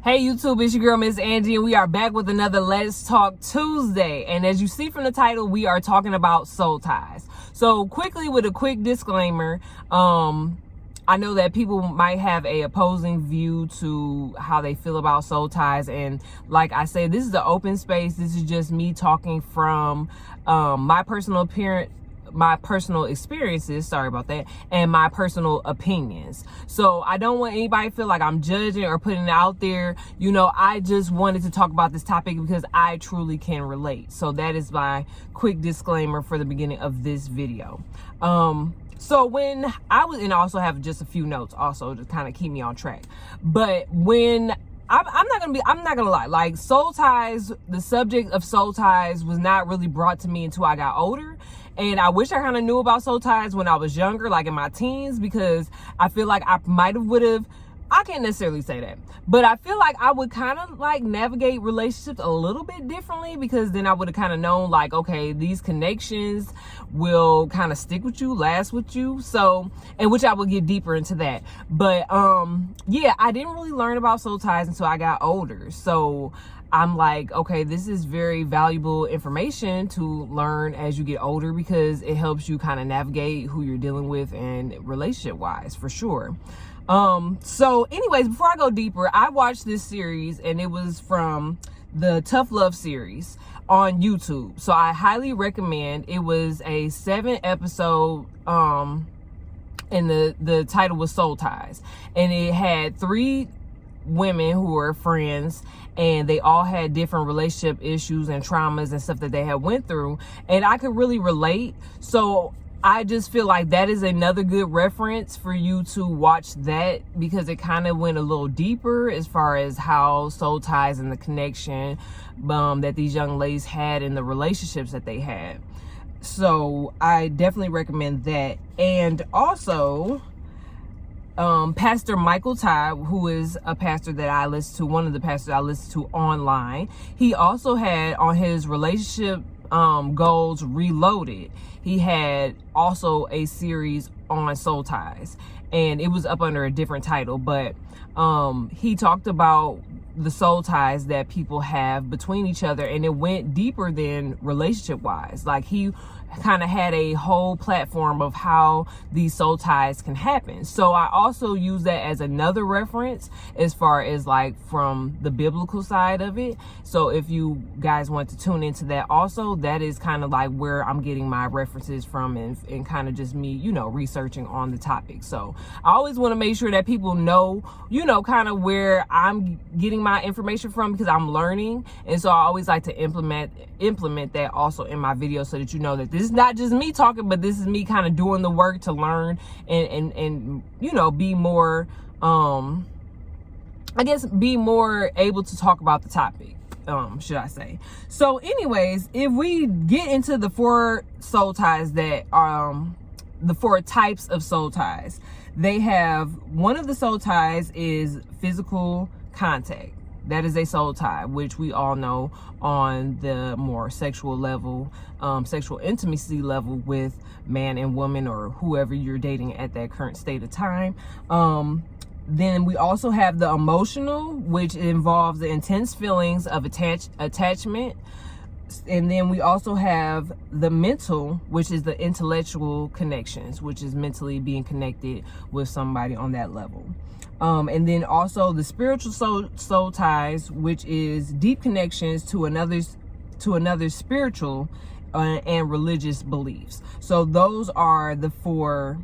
Hey YouTube, it's your girl Miss Angie, and we are back with another Let's Talk Tuesday. And as you see from the title, we are talking about soul ties. So quickly, with a quick disclaimer, I know that people might have a opposing view to how they feel about soul ties, and like I said, this is the open space. This is just me talking from my personal experiences, sorry about that, and my personal opinions. So I don't want anybody to feel like I'm judging or putting it out there. You know, I just wanted to talk about this topic because I truly can relate. So that is my quick disclaimer for the beginning of this video. So when I was, and I also have just a few notes also to kind of keep me on track. But when I'm not gonna lie, like soul ties, the subject of soul ties was not really brought to me until I got older. And I wish I kind of knew about soul ties when I was younger, like in my teens, because I feel like I I can't necessarily say that, but I feel like I would kind of like navigate relationships a little bit differently, because then I would have kind of known like, okay, these connections will kind of stick with you, last with you. So, and which I will get deeper into that. But yeah, I didn't really learn about soul ties until I got older. So I'm like, okay, this is very valuable information to learn as you get older, because it helps you kind of navigate who you're dealing with and relationship wise, for sure. So anyways, before I go deeper, I watched this series, and it was from the Tough Love series on YouTube. So I highly recommend. It was a 7-episode, and the title was Soul Ties, and it had 3 women who were friends, and they all had different relationship issues and traumas and stuff that they had went through, and I could really relate. So I just feel like that is another good reference for you to watch that, because it kind of went a little deeper as far as how soul ties and the connection that these young ladies had in the relationships that they had. So I definitely recommend that. And also Pastor Michael Ty, who is a pastor that I listen to, one of the pastors I listen to online, he also had on his relationship goals reloaded, he had also a series on soul ties, and it was up under a different title, but he talked about the soul ties that people have between each other, and it went deeper than relationship wise. Like, he kind of had a whole platform of how these soul ties can happen. So I also use that as another reference as far as like from the biblical side of it. So if you guys want to tune into that also, that is kind of like where I'm getting my references from, and kind of just me, you know, researching on the topic. So I always want to make sure that people know, you know, kind of where I'm getting my information from, because I'm learning. And so I always like to implement that also in my videos, so that you know that this is not just me talking, but this is me kind of doing the work to learn and you know, be more I guess be more able to talk about the topic, should I say. So anyways, if we get into the 4 soul ties that the 4 types of soul ties, they have, one of the soul ties is physical contact. That is a soul tie, which we all know on the more sexual level, sexual intimacy level with man and woman, or whoever you're dating at that current state of time. Then we also have the emotional, which involves the intense feelings of attachment. And then we also have the mental, which is the intellectual connections, which is mentally being connected with somebody on that level. And then also the spiritual soul ties, which is deep connections to another spiritual and religious beliefs. So those are the 4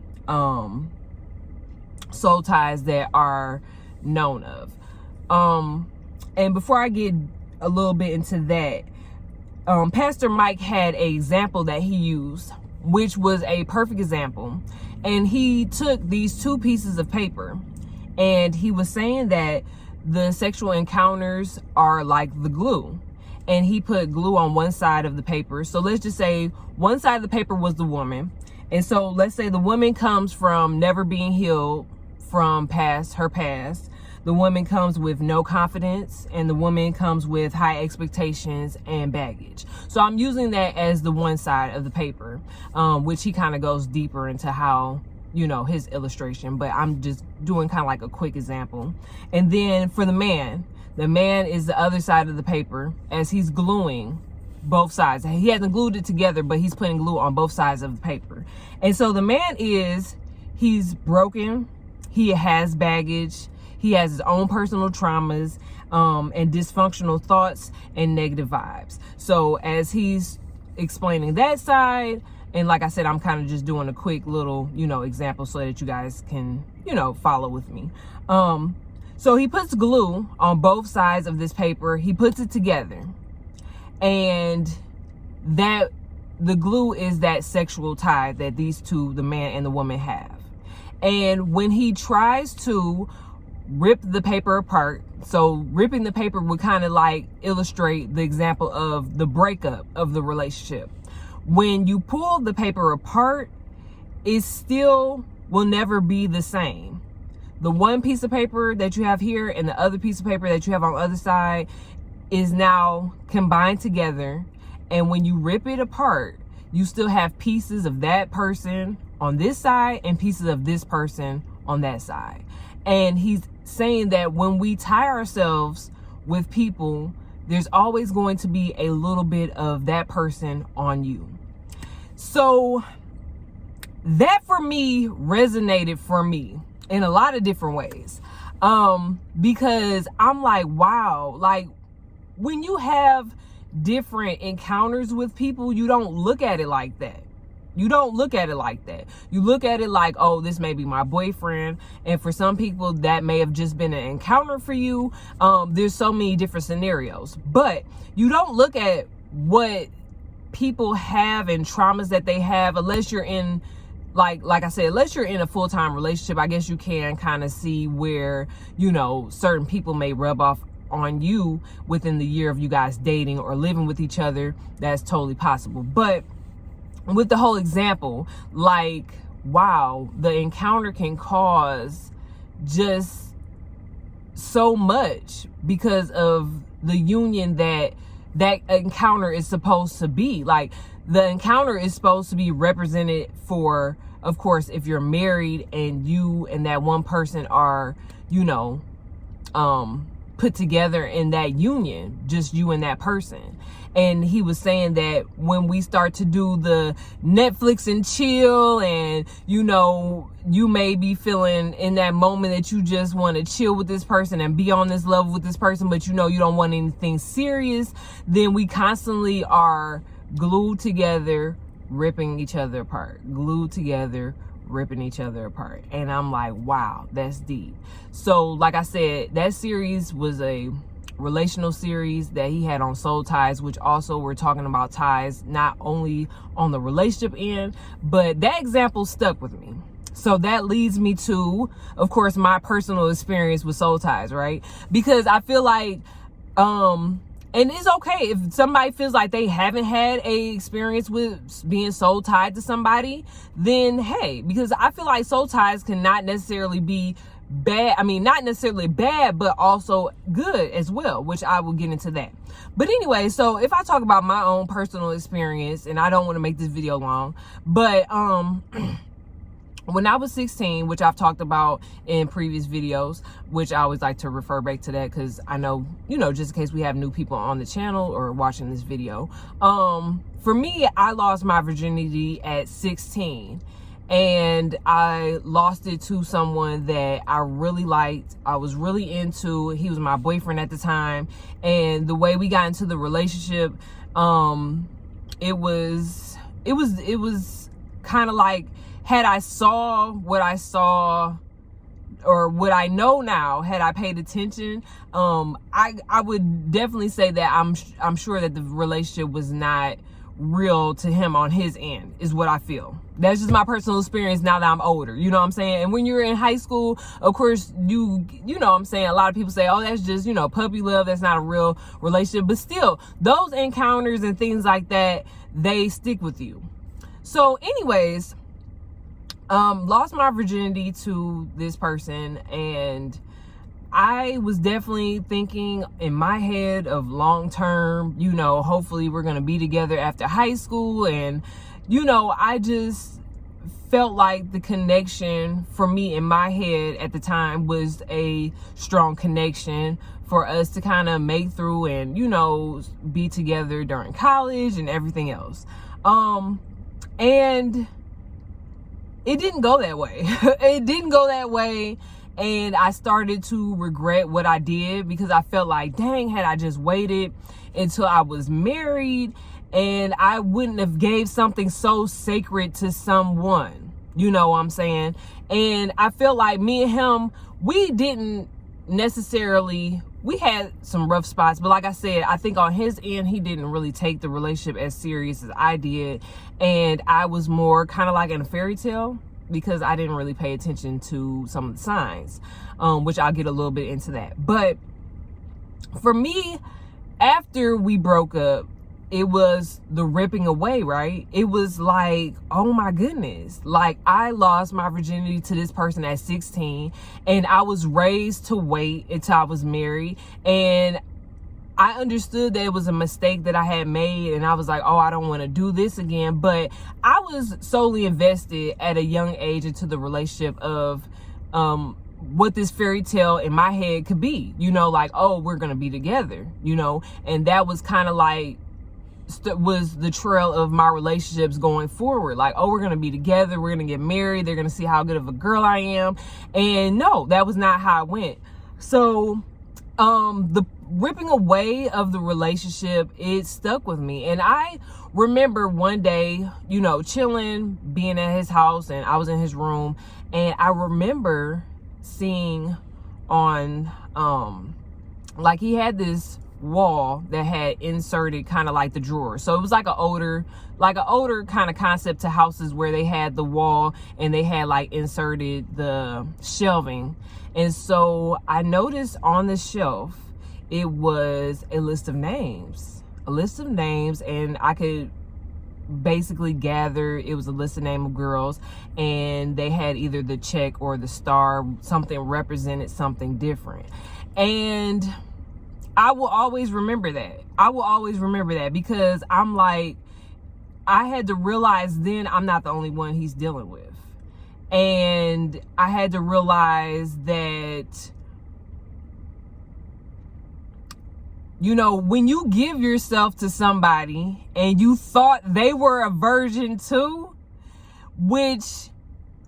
soul ties that are known of. And before I get a little bit into that, Pastor Mike had an example that he used, which was a perfect example. And he took these 2 pieces of paper, and he was saying that the sexual encounters are like the glue, and he put glue on one side of the paper. So let's just say one side of the paper was the woman. And so let's say the woman comes from never being healed from her past. The woman comes with no confidence, and the woman comes with high expectations and baggage. So I'm using that as the one side of the paper, which he kind of goes deeper into how, you know, his illustration, but I'm just doing kind of like a quick example. And then for the man, The man is the other side of the paper as he's gluing both sides. He hasn't glued it together, but he's putting glue on both sides of the paper. And so the man he's broken. He has baggage. He has his own personal traumas, and dysfunctional thoughts and negative vibes. So as he's explaining that side, and like I said, I'm kind of just doing a quick little, example so that you guys can, follow with me. So he puts glue on both sides of this paper. He puts it together, and that the glue is that sexual tie that these two, the man and the woman, have. And when he tries to rip the paper apart, so ripping the paper would kind of like illustrate the example of the breakup of the relationship. When you pull the paper apart, it still will never be the same. The one piece of paper that you have here and the other piece of paper that you have on the other side is now combined together. And when you rip it apart, you still have pieces of that person on this side and pieces of this person on that side. And he's saying that when we tie ourselves with people, there's always going to be a little bit of that person on you. So that for me resonated for me in a lot of different ways. Because I'm like, wow, like when you have different encounters with people, you don't look at it like that. You don't look at it like that. You look at it like, oh, this may be my boyfriend. And for some people, that may have just been an encounter for you. There's so many different scenarios. But you don't look at what people have and traumas that they have unless you're in, like I said, unless you're in a full-time relationship. I guess you can kind of see where, certain people may rub off on you within the year of you guys dating or living with each other. That's totally possible. But with the whole example, like, wow, the encounter can cause just so much because of the union that encounter is supposed to be. Like, the encounter is supposed to be represented for, of course, if you're married and you and that one person are, put together in that union, just you and that person. And he was saying that when we start to do the Netflix and chill, and you may be feeling in that moment that you just want to chill with this person and be on this level with this person, but you don't want anything serious, then we constantly are glued together, ripping each other apart, glued together, ripping each other apart. And I'm like, wow, that's deep. So like I said, that series was a relational series that he had on SoulTies, which also we're talking about ties not only on the relationship end, but that example stuck with me. So that leads me to, of course, my personal experience with SoulTies, right? Because I feel like and it's okay if somebody feels like they haven't had a experience with being soul tied to somebody, then hey, because I feel like soul ties cannot necessarily be bad. I mean, not necessarily bad, but also good as well, which I will get into that. But anyway, so if I talk about my own personal experience, and I don't want to make this video long, but when I was 16, which I've talked about in previous videos, which I always like to refer back to that because I know, just in case we have new people on the channel or watching this video. For me, I lost my virginity at 16. And I lost it to someone that I really liked. I was really into. He was my boyfriend at the time. And the way we got into the relationship, it was kind of like, had I saw what I saw or what I know now, had I paid attention, I would definitely say that I'm sure that the relationship was not real to him on his end, is what I feel. That's just my personal experience now that I'm older, you know what I'm saying? And when you're in high school, of course, you know what I'm saying, a lot of people say, oh, that's just, puppy love, that's not a real relationship. But still, those encounters and things like that, they stick with you. So anyways, lost my virginity to this person, and I was definitely thinking in my head of long term, hopefully we're going to be together after high school. And, I just felt like the connection for me in my head at the time was a strong connection for us to kind of make through and, you know, be together during college and everything else. And it didn't go that way. It didn't go that way. And I started to regret what I did because I felt like, dang, had I just waited until I was married, and I wouldn't have gave something so sacred to someone, you know what I'm saying? And I feel like me and him, we didn't necessarily, we had some rough spots, but like I said, I think on his end, he didn't really take the relationship as serious as I did. And I was more kind of like in a fairy tale because I didn't really pay attention to some of the signs, which I'll get a little bit into that. But for me, after we broke up, it was the ripping away, right? It was like, oh my goodness. Like, I lost my virginity to this person at 16, and I was raised to wait until I was married. And I understood that it was a mistake that I had made, and I was like, oh, I don't want to do this again. But I was solely invested at a young age into the relationship of what this fairy tale in my head could be, you know, like, oh, we're going to be together, you know, and that was kind of like, was the trail of my relationships going forward. Like, oh, we're going to be together. We're going to get married. They're going to see how good of a girl I am. And no, that was not how it went. So, the ripping away of the relationship, it stuck with me. And I remember one day, you know, chilling, being at his house, and I was in his room, and I remember seeing on, like, he had this wall that had inserted kind of like the drawer. So it was like an older kind of concept to houses where they had the wall and they had like inserted the shelving. And so I noticed on the shelf, it was a list of names, and I could basically gather it was a list of name of girls, and they had either the check or the star, something represented something different. And I will always remember that. Because I'm like, I had to realize then I'm not the only one he's dealing with. And I had to realize that, you know, when you give yourself to somebody and you thought they were a virgin too, which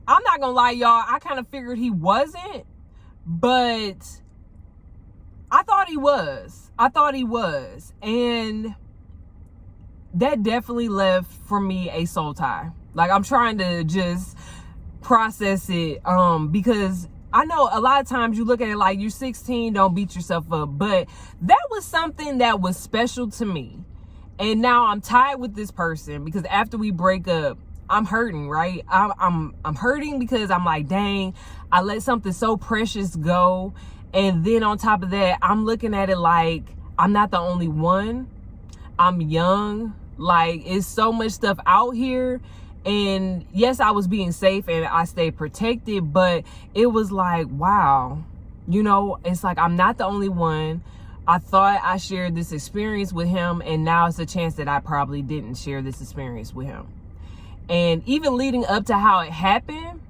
I'm not gonna lie, y'all, I kind of figured he wasn't, but I thought he was. And that definitely left for me a soul tie. Like, I'm trying to just process it, because I know a lot of times you look at it like, you're 16, don't beat yourself up. But that was something that was special to me. And now I'm tied with this person because after we break up, I'm hurting, right? I'm hurting because I'm like, dang, I let something so precious go. And then on top of that, I'm looking at it like I'm not the only one. I'm young. Like, it's so much stuff out here. And yes, I was being safe and I stayed protected, but it was like, wow, you know, it's like, I'm not the only one. I thought I shared this experience with him, and now it's a chance that I probably didn't share this experience with him. And even leading up to how it happened,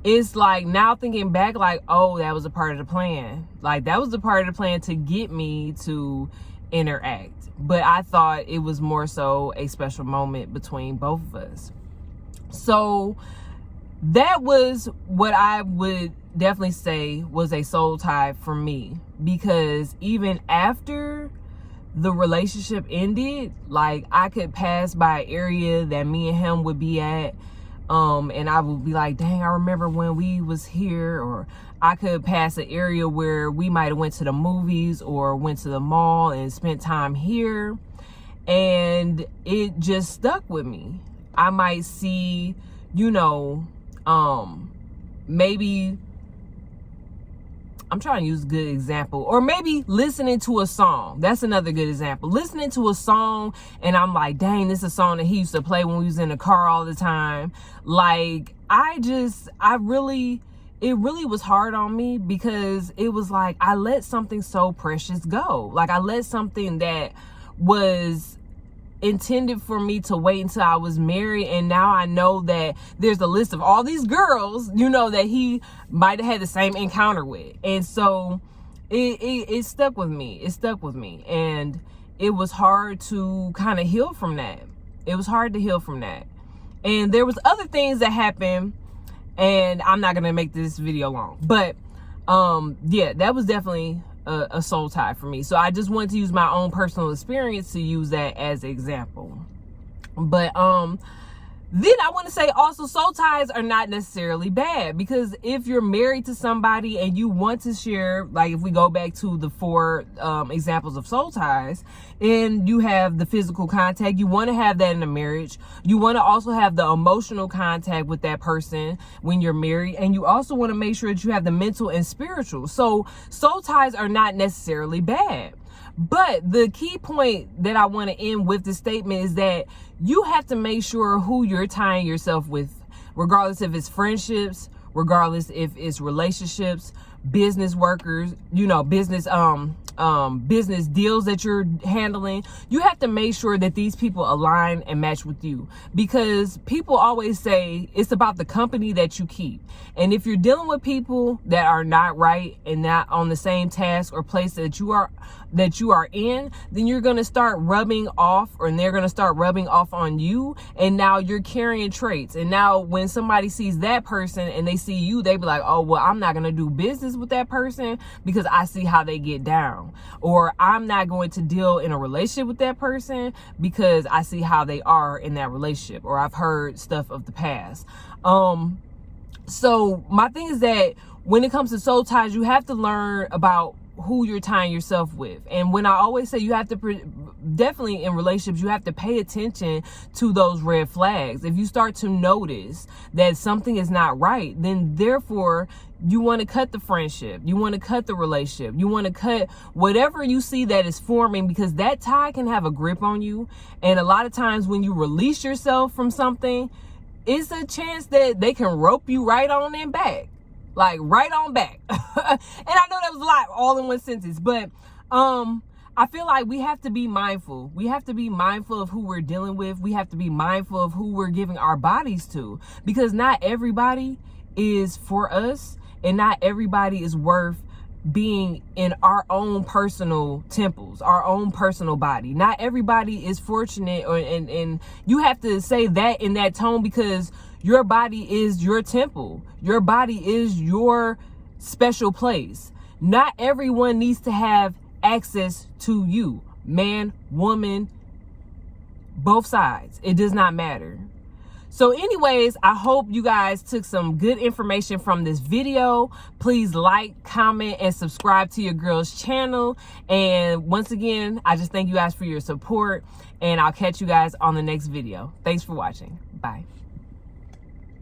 it's like, now thinking back, like, oh, that was a part of the plan. Like, that was a part of the plan to get me to interact. But I thought it was more so a special moment between both of us. So that was what I would definitely say was a soul tie for me. Because even after the relationship ended, like, I could pass by an area that me and him would be at, and I would be like, dang, I remember when we was here. Or I could pass an area where we might have went to the movies or went to the mall and spent time here, and it just stuck with me. I might see, you know, maybe, I'm trying to use a good example, or maybe listening to a song. That's another good example. Listening to a song, and I'm like, dang, this is a song that he used to play when we was in the car all the time. Like, it really was hard on me, because it was like, I let something so precious go. Like, I let something that was intended for me to wait until I was married, and now I know that there's a list of all these girls, you know, that he might have had the same encounter with. And so it stuck with me. It stuck with me, and it was hard to kind of heal from that. It was hard to heal from that. And there was other things that happened, and I'm not gonna make this video long, but yeah, that was definitely a soul tie for me. So I just wanted to use my own personal experience to use that as an example. But then I want to say also, soul ties are not necessarily bad, because if you're married to somebody and you want to share, like if we go back to the 4 examples of soul ties, and you have the physical contact, you want to have that in a marriage. You want to also have the emotional contact with that person when you're married, and you also want to make sure that you have the mental and spiritual. So soul ties are not necessarily bad. But the key point that I want to end with this statement is that you have to make sure who you're tying yourself with, regardless if it's friendships, regardless if it's relationships, business workers, you know, business business deals that you're handling. You have to make sure that these people align and match with you, because people always say it's about the company that you keep. And if you're dealing with people that are not right and not on the same task or place that you are in, then you're going to start rubbing off, or they're going to start rubbing off on you. And now you're carrying traits. And now when somebody sees that person and they see you, they be like, oh, well, I'm not going to do business with that person because I see how they get down. Or I'm not going to deal in a relationship with that person because I see how they are in that relationship, or I've heard stuff of the past. So my thing is that when it comes to soul ties, you have to learn about who you're tying yourself with. And when I always say, you have to definitely in relationships, you have to pay attention to those red flags. If you start to notice that something is not right, then therefore you want to cut the friendship, you want to cut the relationship, you want to cut whatever you see that is forming, because that tie can have a grip on you. And a lot of times when you release yourself from something, it's a chance that they can rope you right on in back. Like right on back. And I know that was a lot all in one sentence, but I feel like we have to be mindful. We have to be mindful of who we're dealing with. We have to be mindful of who we're giving our bodies to, because not everybody is for us, and not everybody is worth being in our own personal temples, our own personal body. Not everybody is fortunate, and you have to say that in that tone, because your body is your temple. Your body is your special place. Not everyone needs to have access to you. Man, woman, both sides. It does not matter. So anyways, I hope you guys took some good information from this video. Please like, comment, and subscribe to your girl's channel. And once again, I just thank you guys for your support, and I'll catch you guys on the next video. Thanks for watching. Bye.